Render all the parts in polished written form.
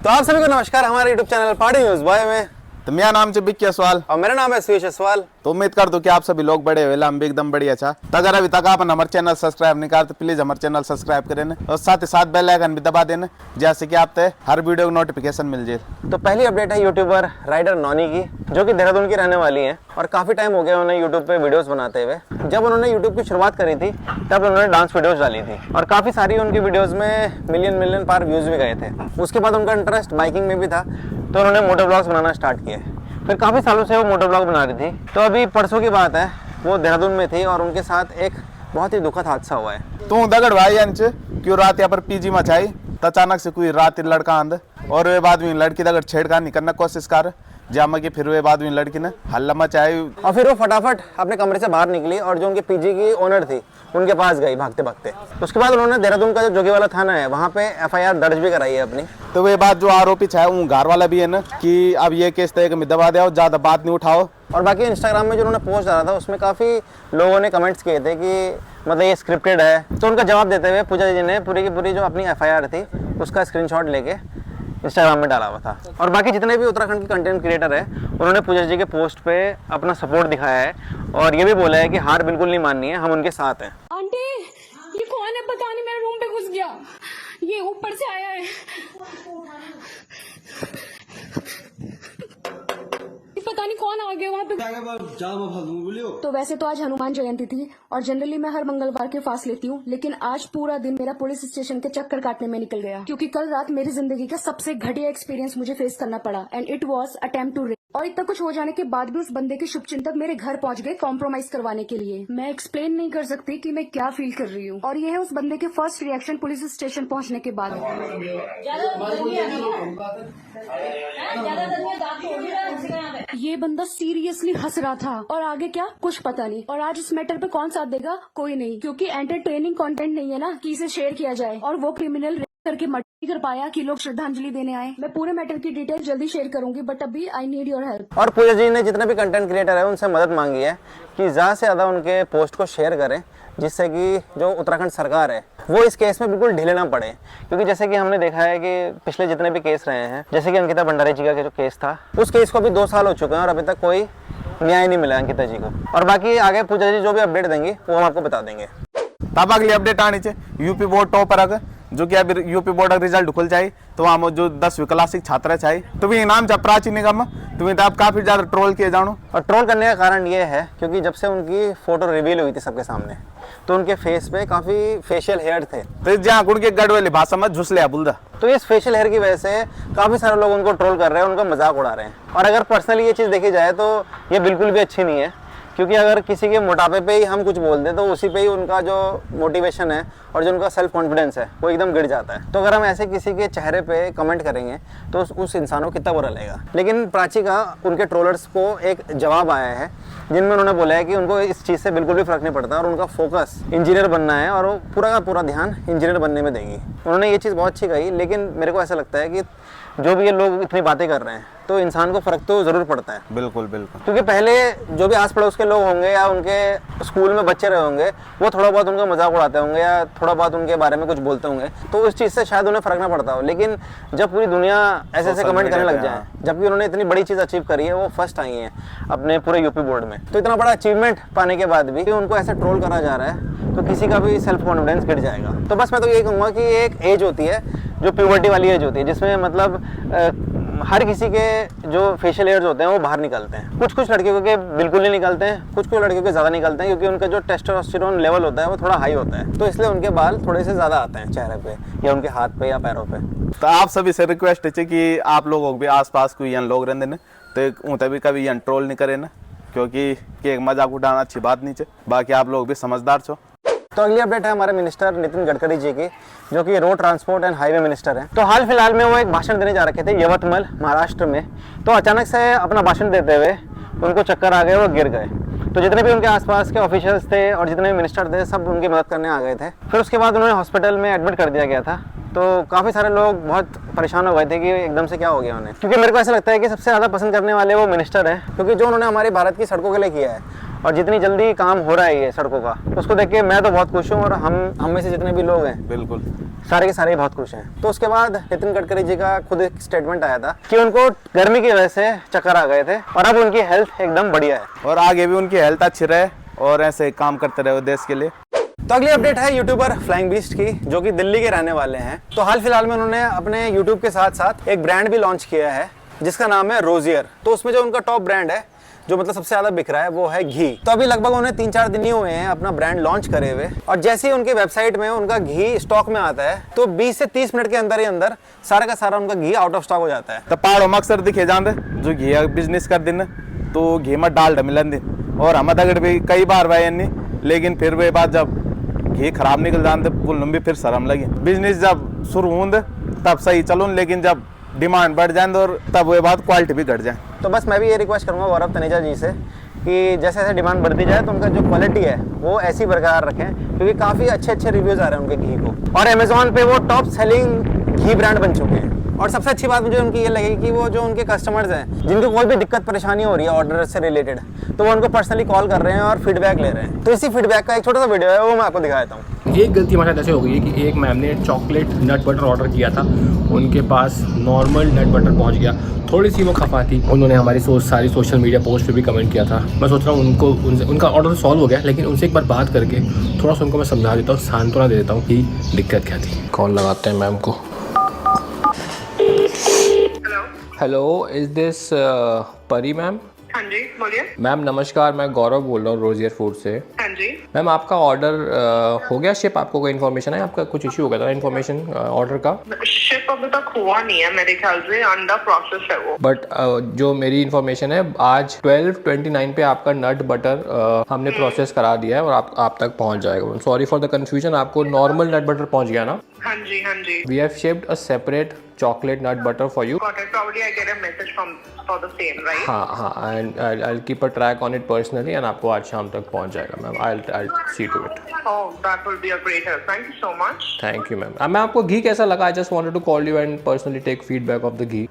तो आप सभी को नमस्कार हमारे YouTube channel party news boy में। तो मेरा नाम है बिक्की असवाल और मेरा नाम है सुयश असवाल। तो उम्मीद कर दो कि आप सभी लोग बड़े हुए हम भी एकदम बढ़िया था। तो अगर अभी तक आप हमारे चैनल सब्सक्राइब नहीं करते प्लीज हमारे चैनल सब्सक्राइब करें और साथ ही साथ बेल आइकन भी दबा देना जैसे कि आप हर वीडियो की नोटिफिकेशन मिल जाए। तो पहली अपडेट है यूट्यूबर राइडर नॉनी की, जो कि देहरादून की रहने वाली है और काफी टाइम हो गया उन्हें यूट्यूब पे वीडियोस बनाते हुए। जब उन्होंने यूट्यूब की शुरुआत करी थी तब उन्होंने डांस वीडियोस डाली थी और काफी सारी उनकी वीडियोस में मिलियन पार व्यूज भी गए थे। उसके बाद उनका इंटरेस्ट बाइकिंग में भी था तो उन्होंने मोटो ब्लॉग्स बनाना स्टार्ट किए। फिर काफ़ी सालों से वो मोटो ब्लॉग बना रही थी। तो अभी परसों की बात है, वो देहरादून में थी और उनके साथ एक बहुत ही दुखद हादसा हुआ है। तू दगड़ भाई अंच क्यों रात यहाँ पर पीजी मचाई तो अचानक से कोई रात लड़का आंद और वे बाद में लड़की दगड़ छेड़खानी करने कोशिश कर जामा की फिर वे बाद में लड़की ने हल्ला मचाई और फिर वो फटाफट अपने कमरे से बाहर निकली और जो उनके पीजी की ओनर थी उनके पास गई भागते भागते। उसके बाद उन्होंने देहरादून का जो जोगीवाला थाना है वहाँ पे एफआईआर दर्ज भी कराई है अपनी। तो वे बात जो आरोपी है वो घर वाला भी है ना कि अब ये केस तय में दबा दो, ज्यादा बात नहीं उठाओ। और बाकी इंस्टाग्राम में जो उन्होंने पोस्ट डाला था उसमें काफ़ी लोगों ने कमेंट्स किए थे कि मतलब ये स्क्रिप्टेड है। तो उनका जवाब देते हुए पूजा जी ने पूरी की पूरी जो अपनी एफआईआर थी उसका स्क्रीनशॉट लेके इंस्टाग्राम में डाला हुआ था। और बाकी जितने भी उत्तराखंड के कंटेंट क्रिएटर है उन्होंने पूजा जी के पोस्ट पे अपना सपोर्ट दिखाया है और ये भी बोला है कि हार बिल्कुल नहीं माननी है, हम उनके साथ हैं। आंटी ये कौन है पता नहीं, मेरे रूम पे घुस गया, ये ऊपर से आया है, पता नहीं कौन आ गया वहाँ पे। तो वैसे तो आज हनुमान जयंती थी और जनरली मैं हर मंगलवार के फास्ट लेती हूँ, लेकिन आज पूरा दिन मेरा पुलिस स्टेशन के चक्कर काटने में निकल गया क्योंकि कल रात मेरी जिंदगी का सबसे घटिया एक्सपीरियंस मुझे फेस करना पड़ा and it was attempt to rape. और इतना कुछ हो जाने के बाद भी उस बंदे के शुभचिंतक मेरे घर पहुंच गए कॉम्प्रोमाइज करवाने के लिए। मैं एक्सप्लेन नहीं कर सकती कि मैं क्या फील कर रही हूँ। और ये है उस बंदे के फर्स्ट रिएक्शन पुलिस स्टेशन पहुंचने के बाद। ये बंदा सीरियसली हंस रहा था और आगे क्या कुछ पता नहीं। और आज इस मैटर पे कौन साथ देगा, कोई नहीं, क्योंकि एंटरटेनिंग कंटेंट नहीं है ना कि इसे शेयर किया जाए। और वो क्रिमिनल करके मर्डर नहीं कर पाया कि लोग श्रद्धांजलि देने आए। मैं पूरे मैटर की डिटेल जल्दी शेयर करूंगी बट अभी आई नीड योर हेल्प। और पूजा जी ने जितने भी कंटेंट क्रिएटर है उनसे मदद मांगी है कि ज्यादा से ज्यादा उनके पोस्ट को शेयर करें जिससे कि जो उत्तराखंड सरकार है वो इस केस में बिल्कुल ढीले ना पड़े। क्योंकि जैसे कि हमने देखा है कि पिछले जितने भी केस रहे हैं, जैसे कि अंकिता भंडारी जी का जो केस था, उस केस को अभी 2 साल हो चुके हैं और अभी तक कोई न्याय नहीं मिला अंकिता जी को। और बाकी आगे पूजा जी जो भी अपडेट देंगी वो हम आपको बता देंगे। तब अगली अपडेट आनी चाहिए यूपी बोर्ड टॉपर जो कि अभी यूपी बोर्ड का रिजल्ट खुल जाए तो वहाँ जो 10वीं क्लास के छात्र चाहिए तो भी इनाम जब प्राची निगम तुम्हें तो आप काफी ज्यादा ट्रोल किए जानो। और ट्रोल करने का कारण ये है क्योंकि जब से उनकी फोटो रिवील हुई थी सबके सामने तो उनके फेस पे काफी फेशियल हेयर थे तो जहाँ उनके गढ़ वाली भाषा में झुस लिया बुलदा। तो इस फेशियल हेयर की वजह से काफी सारे लोग उनको ट्रोल कर रहे हैं, उनका मजाक उड़ा रहे हैं। और अगर पर्सनली ये चीज देखी जाए तो ये बिल्कुल भी अच्छी नहीं है क्योंकि अगर किसी के मोटापे पे ही हम कुछ बोल दें तो उसी पे ही उनका जो मोटिवेशन है और जो उनका सेल्फ कॉन्फिडेंस है वो एकदम गिर जाता है। तो अगर हम ऐसे किसी के चेहरे पे कमेंट करेंगे तो उस इंसान को कितना बुरा लगेगा। लेकिन प्राची का उनके ट्रोलर्स को एक जवाब आया है जिनमें उन्होंने बोला है कि उनको इस चीज़ से बिल्कुल भी फर्क नहीं पड़ता और उनका फोकस इंजीनियर बनना है और वो पूरा का पूरा ध्यान इंजीनियर बनने में देंगी। उन्होंने ये चीज़ बहुत अच्छी कही, लेकिन मेरे को ऐसा लगता है कि जो भी ये लोग इतनी बातें कर रहे हैं तो इंसान को फर्क तो जरूर पड़ता है। बिल्कुल बिल्कुल, क्योंकि पहले जो भी आस पड़ोस के लोग होंगे या उनके स्कूल में बच्चे रहे होंगे वो थोड़ा बहुत उनका मजाक उड़ाते होंगे या थोड़ा बहुत उनके बारे में कुछ बोलते होंगे तो उस चीज़ से शायद उन्हें फर्क ना पड़ता हो। लेकिन जब पूरी दुनिया ऐसे कमेंट करने लग जाए, जबकि उन्होंने इतनी बड़ी चीज़ अचीव करी है, वो फर्स्ट आई हैं अपने पूरे यूपी बोर्ड में, तो इतना बड़ा अचीवमेंट पाने के बाद भी उनको ऐसे ट्रोल करा जा रहा है तो किसी का भी सेल्फ कॉन्फिडेंस गिर जाएगा। तो बस मैं तो यही कहूँगा कि एक एज होती है जो प्यूबर्टी वाली एज होती है जिसमें मतलब हर किसी के जो फेशियल हेयर्स होते हैं वो बाहर निकलते हैं। कुछ लड़कियों के बिल्कुल नहीं निकलते हैं, कुछ लड़कियों के ज़्यादा निकलते हैं क्योंकि उनका जो टेस्टोस्टेरोन लेवल होता है वो थोड़ा हाई होता है, तो इसलिए उनके बाल थोड़े से ज़्यादा आते हैं चेहरे पे या उनके हाथ पे या पैरों पे। तो आप सभी से रिक्वेस्ट है कि आप लोगों को भी आसपास कोई यहाँ लोग रहते हैं तो उनसे भी कभी यहाँ ट्रोल नहीं करें ना, क्योंकि एक मजाक उठाना अच्छी बात नहीं है। बाकी आप लोग भी समझदार छो। तो अगली अपडेट है हमारे मिनिस्टर नितिन गडकरी जी की, जो कि road transport and highway minister हैं। तो हाल फिलहाल में वो एक भाषण देने जा रखे थे यवतमल महाराष्ट्र में। तो अचानक से अपना भाषण देते हुए उनको चक्कर आ गए, वो गिर गए। तो जितने भी उनके आसपास के ऑफिशियल्स थे और जितने भी मिनिस्टर थे सब उनकी मदद करने आ गए थे। फिर उसके बाद उन्हें हॉस्पिटल में एडमिट कर दिया गया था। तो काफ़ी सारे लोग बहुत परेशान हो गए थे कि एकदम से क्या हो गया उन्हें, क्योंकि मेरे को ऐसा लगता है कि सबसे ज़्यादा पसंद करने वाले वो मिनिस्टर हैं, क्योंकि जो उन्होंने हमारे भारत की सड़कों के लिए किया है और जितनी जल्दी काम हो रहा है ये सड़कों का, उसको देख के मैं तो बहुत खुश हूँ और हम में से जितने भी लोग हैं बिल्कुल सारे के सारे बहुत खुश हैं। तो उसके बाद नितिन गडकरी जी का खुद एक स्टेटमेंट आया था कि उनको गर्मी की वजह से चक्कर आ गए थे और अब उनकी हेल्थ एकदम बढ़िया है और आगे भी उनकी हेल्थ अच्छी रहे और ऐसे काम करते रहे देश के लिए। तो अगली अपडेट है यूट्यूबर फ्लाइंग बीस्ट की, जो कि दिल्ली के रहने वाले हैं। तो हाल फिलहाल में उन्होंने अपने यूट्यूब के साथ साथ एक ब्रांड भी लॉन्च किया है जिसका नाम है रोजियर। तो उसमें जो उनका टॉप ब्रांड है जो मतलब सबसे ज्यादा बिक रहा है वो है घी। तो अभी लगभग उन्हें 3-4 दिन ही हुए हैं अपना ब्रांड लॉन्च करे हुए और जैसे ही उनके वेबसाइट में उनका घी स्टॉक में आता है तो 20 से 30 मिनट के अंदर ही अंदर सारा का सारा उनका घी आउट ऑफ स्टॉक हो जाता है। तो पहाड़ों में अक्सर दिखे जाते जो घी बिजनेस कर दिन तो घी में डाल मिलन दिन और हम दगड़ भी कई बार भाई नहीं, लेकिन फिर वे बात जब घी खराब निकल जाते बोलने भी फिर शर्म लगी। बिजनेस जब शुरू होंद तब सही चलो, लेकिन जब डिमांड बढ़ जाए और तब वो बात क्वालिटी भी घट जाए। तो बस मैं भी ये रिक्वेस्ट करूंगा गौरव तनेजा जी से कि जैसे जैसे डिमांड बढ़ती जाए तो उनका जो क्वालिटी है वो ऐसी बरकरार रखें, क्योंकि काफ़ी अच्छे रिव्यूज़ आ रहे हैं उनके घी को और अमेजोन पे वो टॉप सेलिंग घी ब्रांड बन चुके हैं। और सबसे अच्छी बात मुझे उनकी ये लगी कि वो जो उनके कस्टमर्स हैं जिनको कोई भी दिक्कत परेशानी हो रही है ऑर्डर से रिलेटेड, तो वो उनको पर्सनली कॉल कर रहे हैं और फीडबैक ले रहे हैं। तो इसी फीडबैक का एक छोटा सा वीडियो है वो मैं आपको दिखा देता हूँ। एक गलती हमारे साथ ऐसे हो गई है कि एक मैम ने चॉकलेट नट बटर ऑर्डर किया था, उनके पास नॉर्मल नट बटर पहुंच गया। थोड़ी सी वो खफा थी, उन्होंने हमारी सारी सोशल मीडिया पोस्ट पे भी कमेंट किया था। मैं सोच रहा हूँ उनका ऑर्डर सॉल्व हो गया, लेकिन उनसे एक बार बात करके थोड़ा सा उनको मैं समझा देता हूँ, सांत्वना दे देता हूँ कि दिक्कत क्या थी। कॉल लगाते हैं मैम को। हेलो, इज दिस परी मैम? हाँ जी बोलिए। मैम नमस्कार, मैं गौरव बोल रहा हूँ रोजियर फूड से। हाँ जी मैम आपका ऑर्डर हो गया शिप? आपको कोई इन्फॉर्मेशन है? आपका कुछ इशू हो गया था इन्फॉर्मेशन ऑर्डर का? शिप अभी तक हुआ नहीं है मेरे ख्याल से, अंडर प्रोसेस है वो। बट जो मेरी इन्फॉर्मेशन है आज 12:29 पे आपका नट बटर हमने प्रोसेस करा दिया है और आप तक पहुंच जाएगा। सॉरी फॉर द कंफ्यूजन, आपको नॉर्मल नट बटर पहुंच गया ना? हाँ जी हाँ जी। We have shipped a separate chocolate nut butter for you. Got it. Probably I get a message for the same, right? हाँ, and I keep a track on it personally and आपको आज शाम तक पहुंच जाएगा ma'am. I see to it. Oh, that will be a great help. Thank you so much. Thank you ma'am. मैं आपको घी कैसा लगा? I just wanted to call you and personally take feedback of the ghee.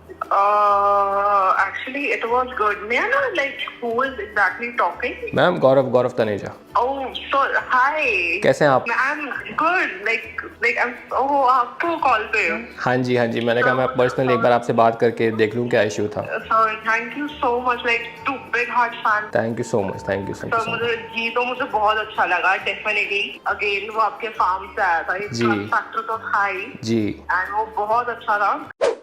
Actually, it was good. May I know like who is exactly talking? Ma'am Gaurav Taneja. Oh, so hi. कैसे हैं आप? I'm good. Like I'm. Oh, आपको call पे हो? हाँ जी, मैंने कहा मैं पर्सनली एक बार आपसे बात करके देख लूँ क्या इशू था। Sorry, thank you so much. Like too big heart fan. Thank you so much. तो मुझे जी तो मुझे बहुत अच्छा लगा डेफिनेटली। अगेन वो आपके फार्म से आया था, जी। फैक्टर तो था ही जी, एंड वो बहुत अच्छा था।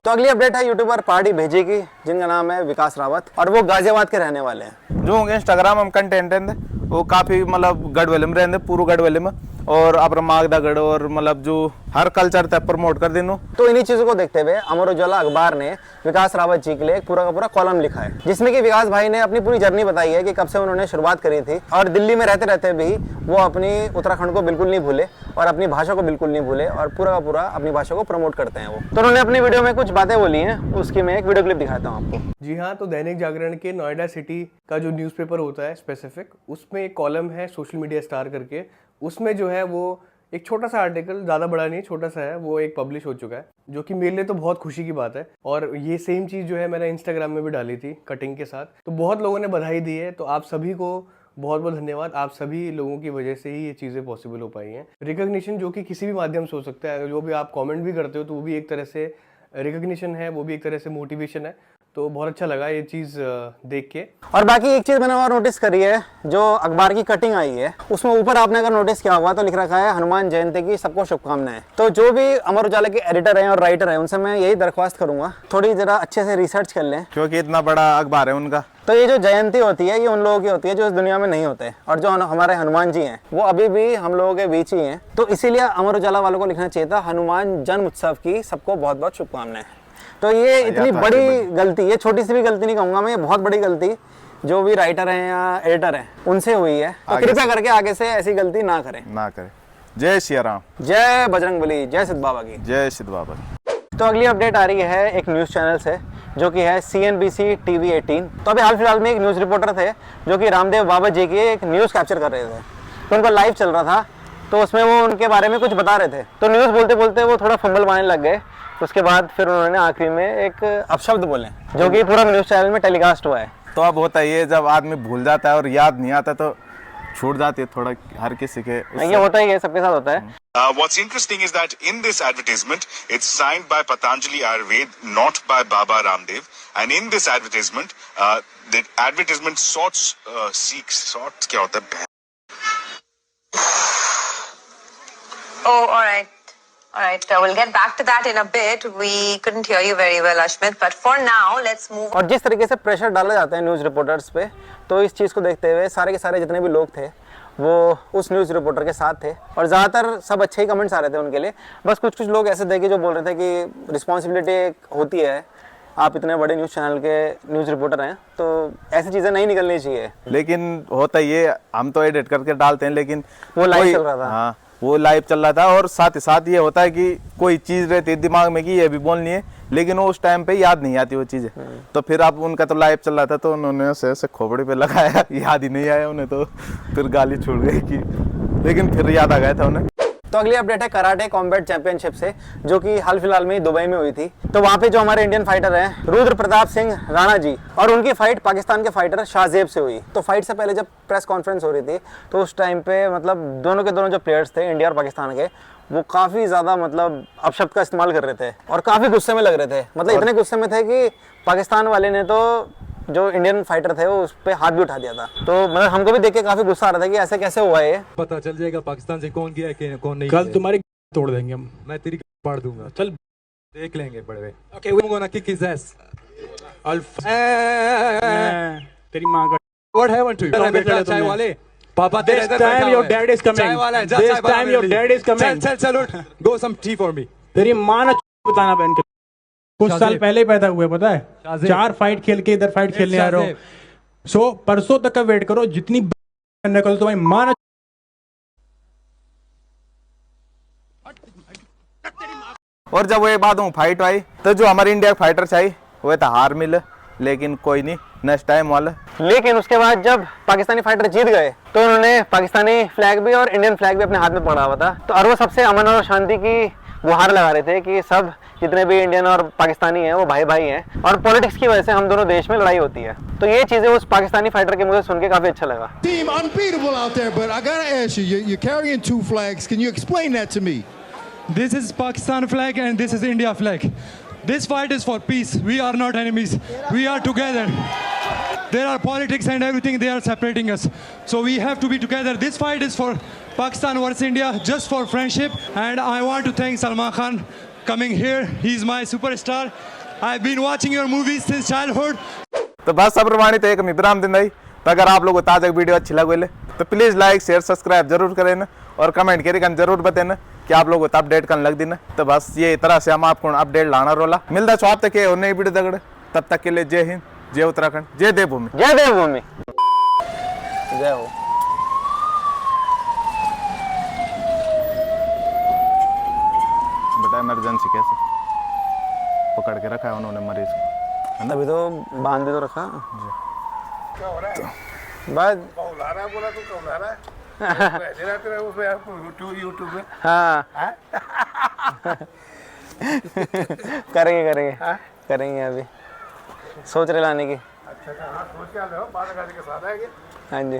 तो अगली अपडेट है यूट्यूबर पार्टी भेजे की, जिनका नाम है विकास रावत और वो गाजियाबाद के रहने वाले हैं। जो इंस्टाग्राम हम कंटेंट रहते वो काफी मतलब गढ़वेले में रहते पूरे गढ़वेले में और अपना माग दगड़ और मतलब जो हर कल्चर तक प्रमोट कर देनो। तो इन्हीं चीजों को देखते हुए अमर उजाला अखबार ने विकास रावत जी के लिए एक पूरा का पूरा कॉलम लिखा है, जिसमें कि विकास भाई ने अपनी पूरी जर्नी बताई है कि कब से उन्होंने शुरुआत करी थी और दिल्ली में रहते रहते भी वो अपनी उत्तराखंड को बिल्कुल नहीं भूले और अपनी भाषा को बिल्कुल नहीं भूले और पूरा का पूरा अपनी भाषा को प्रमोट करते हैं वो। तो उन्होंने अपनी वीडियो में कुछ बातें बोली हैं, उसकी मैं एक वीडियो क्लिप दिखाता हूँ आपको। जी हाँ, तो दैनिक जागरण के नोएडा सिटी का जो न्यूज़पेपर होता है स्पेसिफिक, उसमें एक कॉलम है सोशल मीडिया स्टार करके। उसमें जो है वो एक छोटा सा आर्टिकल, ज़्यादा बड़ा नहीं छोटा सा है, वो एक पब्लिश हो चुका है, जो कि मेरे लिए तो बहुत खुशी की बात है। और ये सेम चीज़ जो है मैंने इंस्टाग्राम में भी डाली थी कटिंग के साथ, तो बहुत लोगों ने बधाई दी है। तो आप सभी को बहुत बहुत धन्यवाद। आप सभी लोगों की वजह से ही ये चीज़ें पॉसिबल हो पाई हैं। रिकॉग्निशन जो कि किसी भी माध्यम से हो सकता है, जो भी आप कमेंट भी करते हो तो वो भी एक तरह से रिकॉग्निशन है, वो भी एक तरह से मोटिवेशन है। तो बहुत अच्छा लगा ये चीज़ देख के। और बाकी एक चीज़ मैंने और नोटिस करी है, जो अखबार की कटिंग आई है उसमें ऊपर आपने अगर नोटिस किया होगा तो लिख रखा है हनुमान जयंती की सबको शुभकामनाएं। तो जो भी अमर उजाला के एडिटर हैं और राइटर हैं उनसे मैं यही दरख्वास्त करूंगा, थोड़ी जरा अच्छे से रिसर्च कर लें, क्योंकि इतना बड़ा अखबार है उनका। तो ये जो जयंती होती है ये उन लोगों की होती है जो इस दुनिया में नहीं होते, और जो हमारे हनुमान जी हैं वो अभी भी हम लोगों के बीच ही हैं। तो इसीलिए अमर उजाला वालों को लिखना चाहिए था हनुमान जन्म उत्सव की सबको बहुत बहुत शुभकामनाएं। तो ये इतनी बड़ी गलती, ये छोटी सी भी गलती नहीं कहूंगा मैं, ये बहुत बड़ी गलती जो भी राइटर हैं या एडिटर हैं उनसे हुई है। तो कृपया करके आगे से ऐसी गलती ना करें। जय श्री राम, जय बजरंगबली, जय सिद्ध बाबा की, जय सिद्ध बाबा। तो अगली अपडेट आ रही है एक न्यूज़ चैनल से जो कि है CNBC TV 18। तो अभी हाल फिलहाल में एक न्यूज़ रिपोर्टर थे जो कि रामदेव बाबा जी की एक न्यूज़ कैप्चर कर रहे थे, तो उनका लाइव चल रहा था, तो उसमें वो उनके बारे में कुछ बता रहे थे। तो न्यूज़ बोलते बोलते वो थोड़ा फंबल मारने लग गए। उसके बाद फिर उन्होंने आखिरी में एक अपशब्द बोले जो कि पूरा न्यूज़ चैनल में टेलीकास्ट हुआ है। तो अब होता है ये, जब आदमी भूल जाता है और याद नहीं आता तो छूट जाती है थोड़ा हर किसी के नहीं, ये होता ही है, सबके साथ होता है। What's interesting is that in this advertisement, it's signed by Patanjali Ayurved, not by Baba Ramdev. And in this advertisement, the advertisement sorts क्या होता है? Oh, all right. All right. We'll get back to that in a bit. We couldn't hear you very well, Ashmit. But for now, let's move on. और जिस तरीके से pressure डाला जाता है न्यूज़ रिपोर्टर्स पे, तो इस चीज़ को देखते हुए सारे के सारे जितने भी लोग थे वो उस न्यूज़ रिपोर्टर के साथ थे, और ज़्यादातर सब अच्छे ही कमेंट्स आ रहे थे उनके लिए। बस कुछ कुछ लोग ऐसे थे कि जो बोल रहे थे कि रिस्पॉन्सिबिलिटी होती है, आप इतने बड़े न्यूज़ चैनल के न्यूज़ रिपोर्टर हैं, तो ऐसी चीज़ें नहीं निकलनी चाहिए। लेकिन होता ये, हम तो एडिट करके डालते हैं, लेकिन वो लाइव चल रहा था। हाँ, वो लाइव चल रहा था, और साथ ही साथ ये होता है कि कोई चीज़ रहती है दिमाग में कि ये भी बोलनी है, लेकिन वो उस टाइम पे याद नहीं आती वो चीज़ें। तो फिर आप, उनका तो लाइव चल रहा था, तो उन्होंने ऐसे खोपड़ी पे लगाया, याद ही नहीं आया उन्हें, तो फिर गाली छूट गई कि, लेकिन फिर याद आ गया था उन्हें। तो अगली अपडेट है कराटे कॉम्बैट चैंपियनशिप से, जो कि हाल फिलहाल में दुबई में हुई थी। तो वहाँ पे जो हमारे इंडियन फाइटर हैं रुद्र प्रताप सिंह राणा जी, और उनकी फाइट पाकिस्तान के फाइटर शाहजेब से हुई। तो फाइट से पहले जब प्रेस कॉन्फ्रेंस हो रही थी, तो उस टाइम पे मतलब दोनों के दोनों जो प्लेयर्स थे इंडिया और पाकिस्तान के, वो काफ़ी ज़्यादा मतलब अपशब्द का इस्तेमाल कर रहे थे और काफ़ी गुस्से में लग रहे थे। मतलब इतने गुस्से में थे कि पाकिस्तान वाले ने तो जो इंडियन फाइटर थे वो उस पर हाथ भी उठा दिया था। तो मतलब हमको भी देख के काफ़ी गुस्सा आ रहा था कि ऐसे कैसे हुआ है। पता चल जाएगा पाकिस्तान से कौन गया है कौन नहीं। कल तुम्हारी तोड़ देंगे हम। मैं तेरी फाड़ दूंगा, चल देख लेंगे बड़े। Okay, we're gonna kick his ass. तेरी माँ का What happened to you? बेटा चाय वाले पापा तेरे This इधर time बैठा your हुआ है। dad is coming. चाय वाला है, जा This चाय वाला time मेरे your लिए। dad is coming. चल चल चल उठ, go some tea for me. तेरी माँ ना बताना बहन के कुछ साल शाहजेब। पहले पैदा हुए, पता है? शाहजेब। 4 फाइट खेल के इधर फाइट खेलने आ रहे हो। सो परसों तक का वेट करो, जितनी नकल तुम्हारी माँ ना। और जब वो बाद में फाइट आई, तो जो हमारे इंडिया के फाइटर चाहिए वो था हार मिले, लेकिन कोई नहीं, नेक्स्ट टाइम वाला। लेकिन उसके बाद जब पाकिस्तानी फाइटर जीत गए, तो उन्होंने पाकिस्तानी फ्लैग भी और इंडियन फ्लैग भी अपने हाथ में पकड़ा हुआ था। तो और वो सबसे अमन और शांति की गुहार लगा रहे थे कि सब जितने भी इंडियन और पाकिस्तानी हैं वो भाई भाई हैं, और पॉलिटिक्स की वजह से हम दोनों देश में लड़ाई होती है। तो ये चीज़ें उस पाकिस्तानी फाइटर के मुझे सुन के काफ़ी अच्छा लगा। Team unbeatable out there, but I gotta ask you, you're carrying 2 flags. Can you explain that to me? This is Pakistan flag and this is India flag. This fight is for peace. We are not enemies. We are together. There are politics and everything. They are separating us. So we have to be together. This fight is for Pakistan versus India, just for friendship. And I want to thank Salman Khan coming here. He's my superstar. I've been watching your movies since childhood. तो बस सब प्रमाणित एक विराम दिन रही। तो अगर आप लोगों को ताज़ा वीडियो अच्छी लगे तो प्लीज़ लाइक शेयर सब्सक्राइब जरूर करें ना, और कमेंट करके जरूर बताना कि आप लोगों को अपडेट करने लग देना। तो बस ये तरह से हम आपको अपडेट लाना रोला मिलता है आप तक नई वीडियो दगड़। तब तक के लिए जय हिंद, जय उत्तराखंड, जय देवभूमि। जय देवभूमि, जय हो। बेटा इमरजेंसी कैसे पकड़ के रखा है उन्होंने मरीज को? अभी तो बांध भी तो रखा। क्या हो रहा है? बस कौला रहा है, बोला तो कौला रहा है। वैसे रहते रहे उसमें यूट्यूब में। हाँ करेंगे करेंगे अभी सोच रहे लाने की। अच्छा हाँ, सोच के आ रहे हो, 12 गाड़ी के साथ आएंगे। हाँ जी।